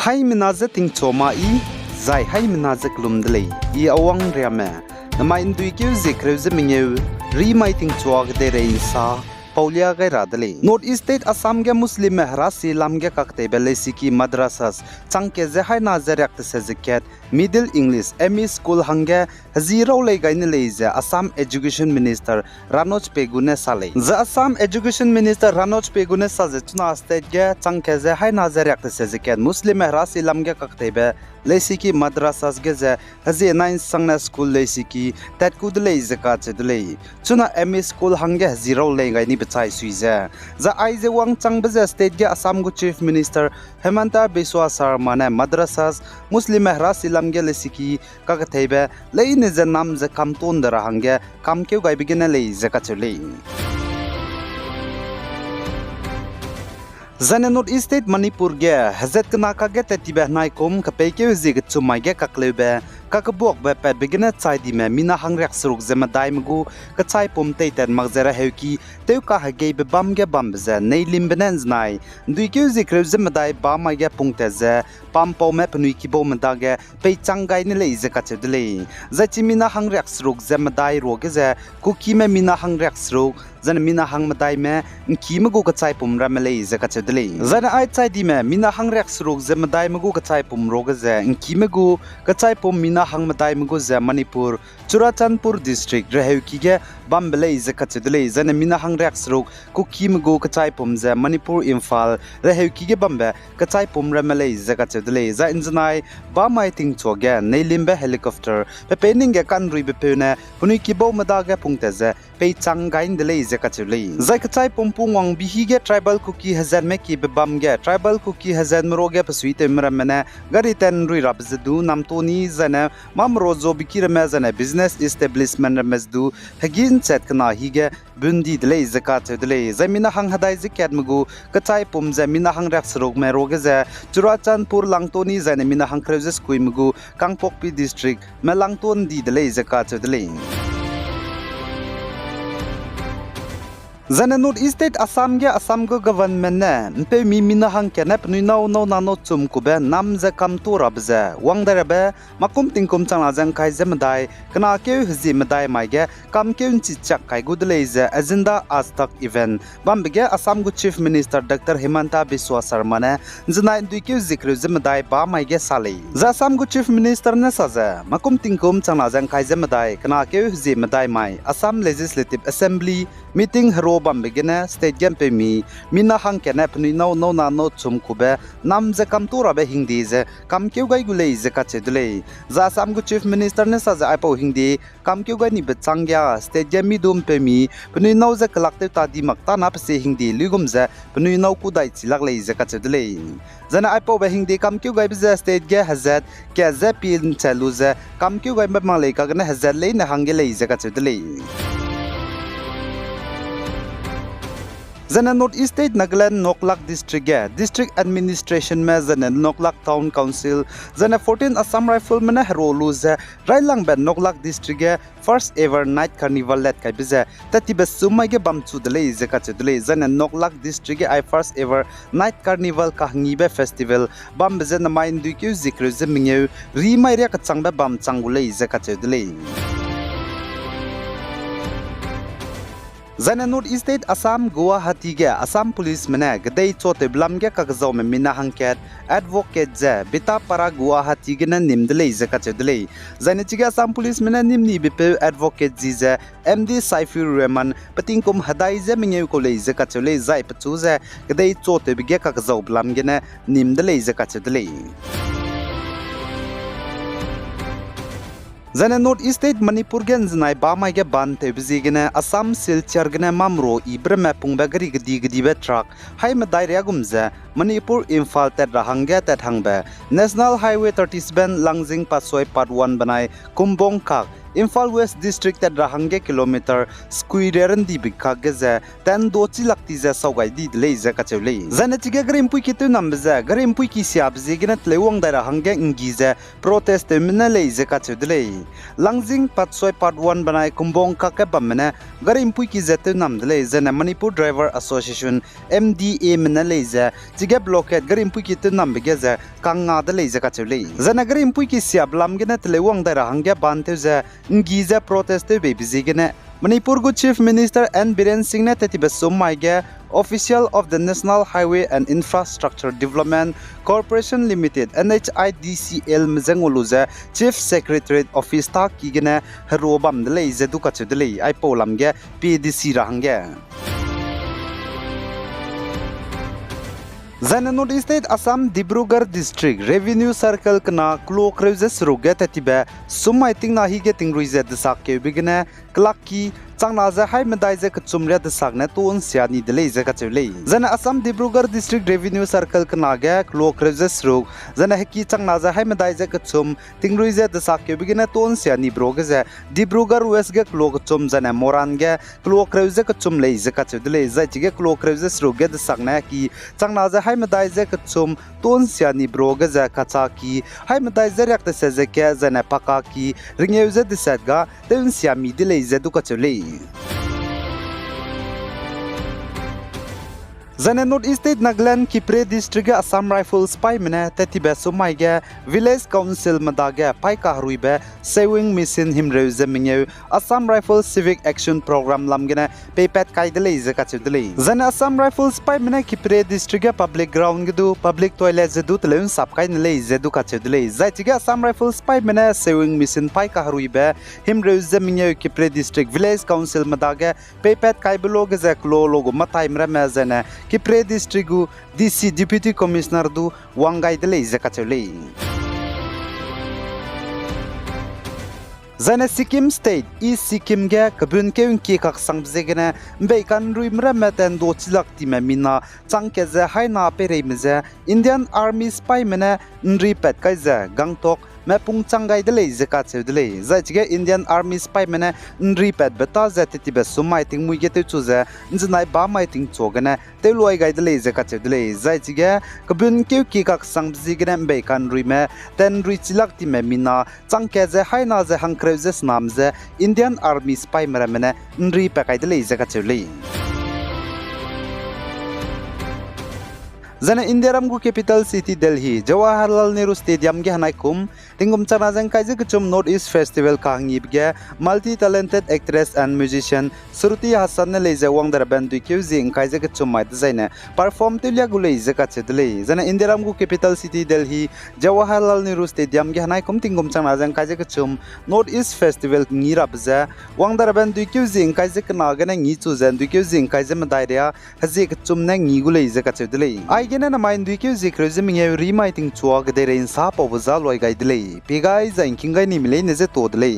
Hai minaza ting choma I zai hai minaza klumdlei I awang riame nama indui kyu zikreuze mingeu ri mai ting chuag de rein sa Paulia gai radale North East State Assam ge Muslim harasi lam ge kakte belesi ki madrasas changke ze hai na zarak te seziket Middle English ME School hange zero lei gaine leize Assam Education Minister Ranoj Pegune sale The Assam Education Minister Ranoj Pegune saje chuna state ge changke ze hai na zarak te seziket Muslim harasi lam ge kakte be lesi ki madrasas ge ze hazi 9 sangna school lesi ki tat kud leize ka chedlei chuna ME School hange zero lei gaini bechai suize za aize wang changbeze state ge Assam gu Chief Minister Hemanta Biswa Sarma ne madrasas Muslim harasi lam ge lesi ki kakathebe leine ze nam ze kamton dara hange kamkeu gai bigene leize ka chulei Zane North East State Manipur ge hazet kanaka ge tetibe nai kom kapeke zig chumai ge kaklebe kakabok be pet begine chai di me mina hangrek suruk zema daimgu ka chai pom teiten magzera heuki teu ka hage be bam ge bam ze nei limbenens nai dui ke zik zema dai ba mai ge pungte ze pam po me pnui ki bo mda ge pe changai ne le ze ka chedle za chi mina hangrek suruk zema dai ro ge ze ku ki me mina hangrek suruk zan mina hang madai me ki magu ka chai pum ra me le ze ka chedle zan ai chai di me mina hangrek suruk zema dai magu ka chai pum ro ge ze ki magu ka chai pum mina hang madai magu ze Manipur Churachandpur district rehew ki ge bambele ze ka chedle zan mina hangrek suruk ku ki magu ka chai pum ze Manipur Imphal rehew ki ge bambe ka chai pum ra me le ze ka chedle za injnai ba mai ting cho ge nei limbe helicopter pe pening ge kan rui be pene puni ki bo mada ge pungte ze pe changain de le ze ka chulei zai ka chai pum pung wang bi hi ge tribal cookie hazan me ki be bam ge tribal cookie hazan mro ge pasui te mra mena gari ten rui rab zdu nam to ni zana mam rozo bikira me zana business establishment ramezdu hagin chat kana hi ge bundi de le ze ka chedle zamina hang hadai ze ket mugu ka chai pum zamina hang rak srok me roge ze Churachandpur langtoni zana mina hang kreuses kui mugu Kangpokpi district me langton di de le ze ka chedle Zana North East State Assam ge Assam go government ne pe mi mina hang ke na pnui nau nano chum ku be nam ze kam to rab ze wang dare be makum tingkum chang jang kai zem dai kana ke hzi madai mai ge kam ke chi chak kai gud le ze agenda आज तक event bam ge Assam gu Chief Minister Dr Hemanta Biswa Sarma ne zna dui ke zikru zem dai ba mai ge sale za Assam gu Chief Minister ne saja makum tingkum chang jang kai zem dai kana ke hzi madai mai Assam Legislative Assembly meeting hero bam begene state game pe mi mina hang ke na pni no nano chum kube nam ze kam tura be hindi ze kam keu gai gulei ze ka chedle za Assam gu Chief Minister ne sa za aipo hindi kam keu gai ni be changya state game mi dum pe mi pni no ze kalakte ta di makta na pse hindi ligum ze pni no ku dai chilak lei ze ka chedle zana aipo be hindi kam keu gai be ze state ge hazat ke ze pin chalu ze kam keu gai be ma lei ka ne hazat lei na hange lei ze ka chedle Zana North East State Nagaland Noklak District ge District Administration me zana Noklak Town Council zana 14 Assam Rifle mena rolu ze Railang ben Noklak District ge first ever night carnival let kai bize tati be sumai ge bamchu dele ze ka chedle zana Noklak District ge I first ever night carnival ka ngi be festival bam be zana main du kyu zikru ze mingeu ri mai re ka changbe bam changule ze ka chedle Zana North East State Assam Guwahati ge Assam Police mena gdei chote blam ge kakzau me mina hangket advocate ze bita para Guwahati ge na nimdle ze ka chedle zana chiga Assam Police mena nimni bipe advocate ji ze MD Saifur Rahman patingkum hadai ze mingeu ko le ze ka chele zai pachu ze gdei chote ge kakzau blam ge na nimdle ze ka chedle Zana North East State Manipur gen znai ba mai ge ban te bizigene Assam Silchar gene mamro ibre mapung bagari gdi be truck hai ma dai regum ze Manipur Imphal te rahangge te thangbe National Highway 37 Langjing Pasoi Part 1 banai kumbong kak Imphal West District at Rahange kilometer square di bikha geze ten dochi lakti za saugai di le za ka chule zana chiga garim pui kitu namza garim pui ki siap zigina tlewang da Rahange ngize protest terminal le za ka chudle langjing patsoi part 1 banai kumbong ka ka bamna garim pui ki zatu namdle zana Manipur Driver Association MDA menale za chiga blockade garim pui kitu nambege za kanga da le za ka chule zana garim pui ki siap lamgina tlewang da Rahange bante za ngize protest be bizigene Manipur Gu Chief Minister N Biren Singh ne tetiba sommaige official of the National Highway and Infrastructure Development Corporation Limited NHIDCL mzanguluza Chief Secretariat Office ta kigene herobam dele zedu kachudele ai polamge PDC rahange Zana North State Assam Dibrugarh District Revenue Circle kana clock reuses ruga tatiba sumai ting nahi ge ting ruize de sakke bigene klaki changna za hai medai ze kchumre de sakne ton siani de le ze kachule zana Assam Dibrugarh District Revenue Circle kana ge clock reuses rug zana heki changna za hai medai ze kchum ting ruize de sakke bigene ton siani broge ze Dibrugarh West ge clock chum zana moran ge clock reuze kchum le ze kachule za chige clock reuses ruga de sakna ki changna za hai medai ze kchum ton siani broge ze kacha ki hai medai ze yak de se ke zana paka ki ringeuze de setga ten siami de le ze du kachule Zana North State Nagaland Kipre District Assam Rifle Spy mena tetiba somaiga Village Council madaga paika haruibe saving mission himreuze mingeu Assam Rifle Civic Action Program lamgena paypet kaidele izakachudele Zana Assam Rifle Spy mena Kipre District public ground gedu public toilet zedu teleun sapkai nele izedu kachudele zaitiga Assam Rifle Spy mena saving mission paika haruibe himreuze mingeu Kipre District Village Council madaga paypet kaibelo gezaklo logo matai mra zana Kipre District gu DC Deputy Commissioner du wangai dele izakachule Zana Sikkim State East Sikkim ge kabun ke unki kak sangbzegene mbeikan ruimra meten do chilak time mina changkeze haina pereimze Indian Army spy mena nri pet kaiza gangtok mapung changai dele zaka chedele zaichge Indian Army spy mena nri pet beta zatiti be sumai ting muigete chuza njnai ba mai ting chogana teloi gai dele zaka chedele zaichge kabun ke ki kak sangbzegene mbeikan ruime ten richilak time mina changkeze haina ze hankreuze namze Indian Army spy mena nri pakai dele zaka chedele Zana Indiaram gu capital city Delhi Jawaharlal Nehru Stadium ge hanai kum tingum chana jang kaije kuchum North East Festival khangi ge multi talented actress and musician Shruti Hassan ne leje wang dar band du kyu jing kaije kuchum mai design perform telia gu leje ka chedle Zana Indiaram gu capital city Delhi Jawaharlal Nehru Stadium ge hanai kum tingum chana jang kaije kuchum North East Festival ngi rabza wang dar band du kyu jing kaije kana ga ngi chu jan du kyu jing kaije ma dairia haje kuchum na ngi gu leje ka chedle Gena na main duike zikre ziming remaiting chuak de rein sa povza loi gaidle pigai zainking gai ni mile neze todle